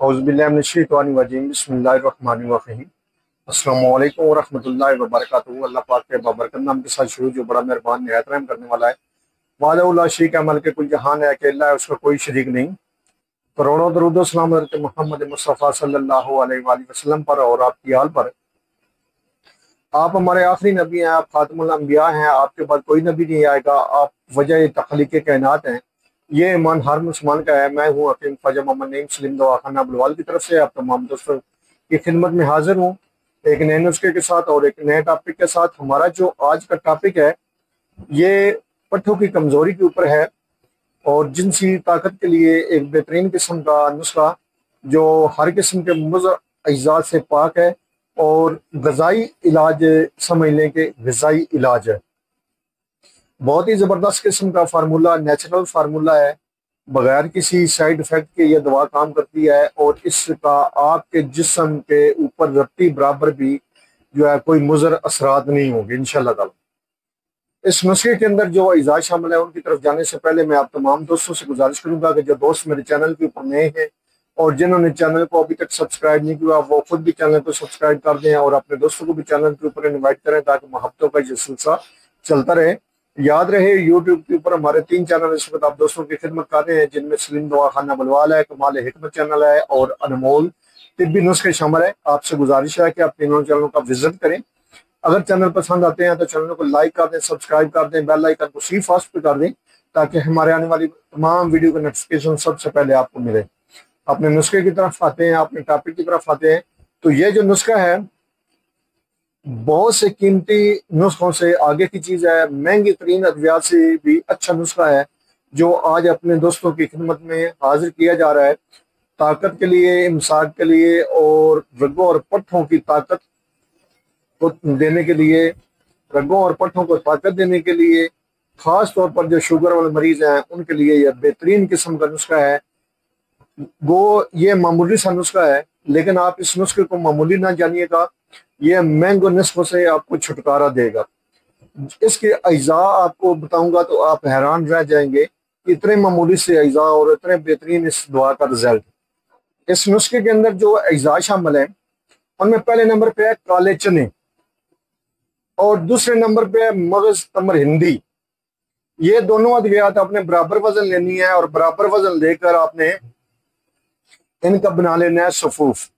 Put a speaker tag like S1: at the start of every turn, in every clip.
S1: औज़ुबिल्लाहिमिनश्शैतानिर्रजीम बिस्मिल्लाहिर्रहमानिर्रहीम। अस्सलामु अलैकुम वरहमतुल्लाहि वबरकातुहू। अल्लाह पाक के बाबरकत नाम के साथ शुरू जो बड़ा मेहरबान निहायत रहम करने वाला है। वाला ला शरीक है, मलिक कुल जहान है, अकेला है, उसका कोई शरीक नहीं। करोड़ों दरूद व सलाम हज़रत मोहम्मद मुस्तफ़ा सल्लल्लाहु अलैहि वसल्लम पर और आपकी आल पर। आप हमारे आखिरी नबी हैं, आप खातमुल अंबिया हैं, आपके बाद कोई नबी नहीं आएगा, आप वजह तख्लीक़ कायनात हैं। ये ईमान हर मुसलमान का है। मैं हूँ हकीम ख्वाजा मोहम्मद नईम सलीम दवाखाना बुलवाल की तरफ से आप तमाम दोस्तों की खिदमत में हाजिर हूँ एक नए नुस्खे के साथ और एक नए टॉपिक के साथ। हमारा जो आज का टॉपिक है ये पट्ठों की कमज़ोरी के ऊपर है और जिनसी ताकत के लिए एक बेहतरीन किस्म का नुस्खा जो हर किस्म के मुज़र अज्जा से पाक है और ग़िज़ाई इलाज समझ लें कि ग़िज़ाई इलाज है। बहुत ही ज़बरदस्त किस्म का फार्मूला, नेचुरल फार्मूला है, बगैर किसी साइड इफ़ेक्ट के ये दवा काम करती है और इसका आपके जिस्म के ऊपर रत्ती बराबर भी जो है कोई मुज़र असरात नहीं होंगे इंशाअल्लाह ताला। इस नुस्खे के अंदर जो अज़ा शामिल है उनकी तरफ जाने से पहले मैं आप तमाम दोस्तों से गुजारिश करूंगा कि जो दोस्त मेरे चैनल के ऊपर नए हैं और जिन्होंने चैनल को अभी तक सब्सक्राइब नहीं किया वो खुद भी चैनल को सब्सक्राइब कर दें और अपने दोस्तों को भी चैनल के ऊपर इन्वाइट करें ताकि मोहब्बतों का ये सिलसिला चलता रहे। याद रहे यूट्यूब के ऊपर हमारे 3 चैनल इस वक्त आप दोस्तों की खिदमत कर रहे हैं, जिनमें सलीम दवाखाना बुलवाल है, कमाल हिकमत चैनल है और अनमोल तिब्बी नुस्खे शामिल है। आपसे गुजारिश है कि आप तीनों चैनलों का विजिट करें। अगर चैनल पसंद आते हैं तो चैनल को लाइक कर दें, सब्सक्राइब कर दें, बेल आइकन को सी फास्ट पे कर दें ताकि हमारे आने वाली तमाम वीडियो का नोटिफिकेशन सबसे पहले आपको मिले। अपने नुस्खे की तरफ आते हैं, अपने टॉपिक की तरफ आते हैं। तो ये जो नुस्खा है बहुत से कीमती नुस्खों से आगे की चीज़ है, महंगी तरीन अद्वियात से भी अच्छा नुस्खा है जो आज अपने दोस्तों की खिदमत में हाजिर किया जा रहा है। ताकत के लिए, इमसाक के लिए और रगों और पट्ठों की ताकत को देने के लिए, रगों और पट्ठों को ताकत देने के लिए, ख़ास तौर पर जो शुगर वाले मरीज़ हैं उनके लिए यह बेहतरीन किस्म का नुस्खा है। वो ये मामूली सा नुस्खा है लेकिन आप इस नुस्खे को मामूली ना जानिएगा, ये महंगे नुस्खों से आपको छुटकारा देगा। इसके अज्जा आपको बताऊंगा तो आप हैरान रह जाएंगे, इतने मामूली से अज्जा और इतने बेहतरीन इस दवा का रिजल्ट। इस नुस्खे के अंदर जो अज्जा शामिल है उनमें पहले नंबर पे है काले चने और दूसरे नंबर पे है मगज तमर हिंदी। ये दोनों अद्वियात आपने बराबर वजन लेनी है और बराबर वजन लेकर आपने इनका बना लेना है सफूफ।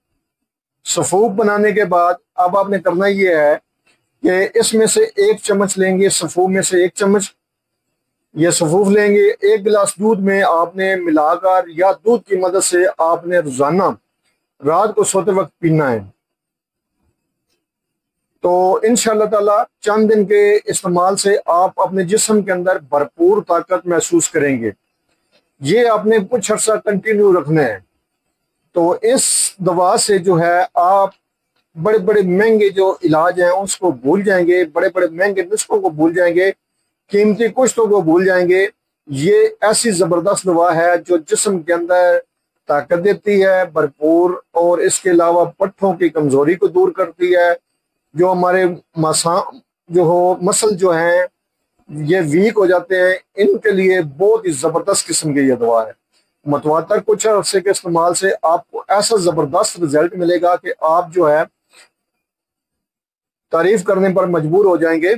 S1: सफूफ बनाने के बाद अब आपने करना ये है कि इसमें से 1 चम्मच लेंगे, सफूफ में से 1 चम्मच ये सफूफ लेंगे। 1 गिलास दूध में आपने मिलाकर या दूध की मदद से आपने रोजाना रात को सोते वक्त पीना है। तो इंशाअल्लाह ताला चंद दिन के इस्तेमाल से आप अपने जिस्म के अंदर भरपूर ताकत महसूस करेंगे। ये आपने कुछ अर्सा कंटिन्यू रखना है। तो इस दवा से जो है आप बड़े बड़े महंगे जो इलाज हैं उसको भूल जाएंगे, बड़े बड़े महंगे नुस्खों को भूल जाएंगे, कीमती कुश्तों को भूल जाएंगे। ये ऐसी ज़बरदस्त दवा है जो जिस्म के अंदर ताकत देती है भरपूर और इसके अलावा पट्ठों की कमज़ोरी को दूर करती है। जो हमारे मसल जो हैं ये वीक हो जाते हैं, इनके लिए बहुत ही ज़बरदस्त किस्म की यह दवा है। मतवातर कुछ अरसे के इस्तेमाल से आपको ऐसा ज़बरदस्त रिजल्ट मिलेगा कि आप जो है तारीफ करने पर मजबूर हो जाएंगे।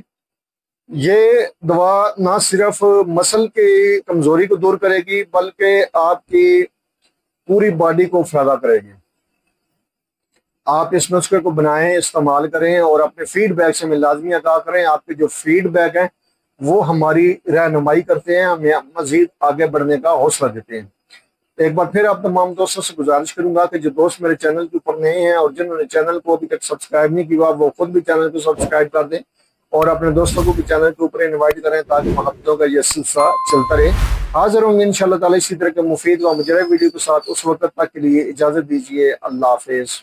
S1: ये दवा ना सिर्फ मसल की कमज़ोरी को दूर करेगी बल्कि आपकी पूरी बॉडी को फायदा करेगी। आप इस नुस्खे को बनाएं, इस्तेमाल करें और अपने फीडबैक से हमें लाजमी आगाह करें। आपके जो फीडबैक हैं वो हमारी रहनुमाई करते हैं, हमें मजीद आगे बढ़ने का हौसला देते हैं। एक बार फिर आप तमाम दोस्तों से गुजारिश करूंगा कि जो दोस्त मेरे चैनल के ऊपर नए हैं और जिन्होंने चैनल को अभी तक सब्सक्राइब नहीं किया वो खुद भी चैनल को सब्सक्राइब कर दें और अपने दोस्तों को भी चैनल के ऊपर इनवाइट करें ताकि मोहब्बतों का यह सिलसिला चलता रहे। हाजिर होंगे इंशाअल्लाह ताला इसी तरह के मुफीद व मुजरब वीडियो के साथ। उस वक्त तक के लिए इजाज़त दीजिए। अल्लाह हाफिज़।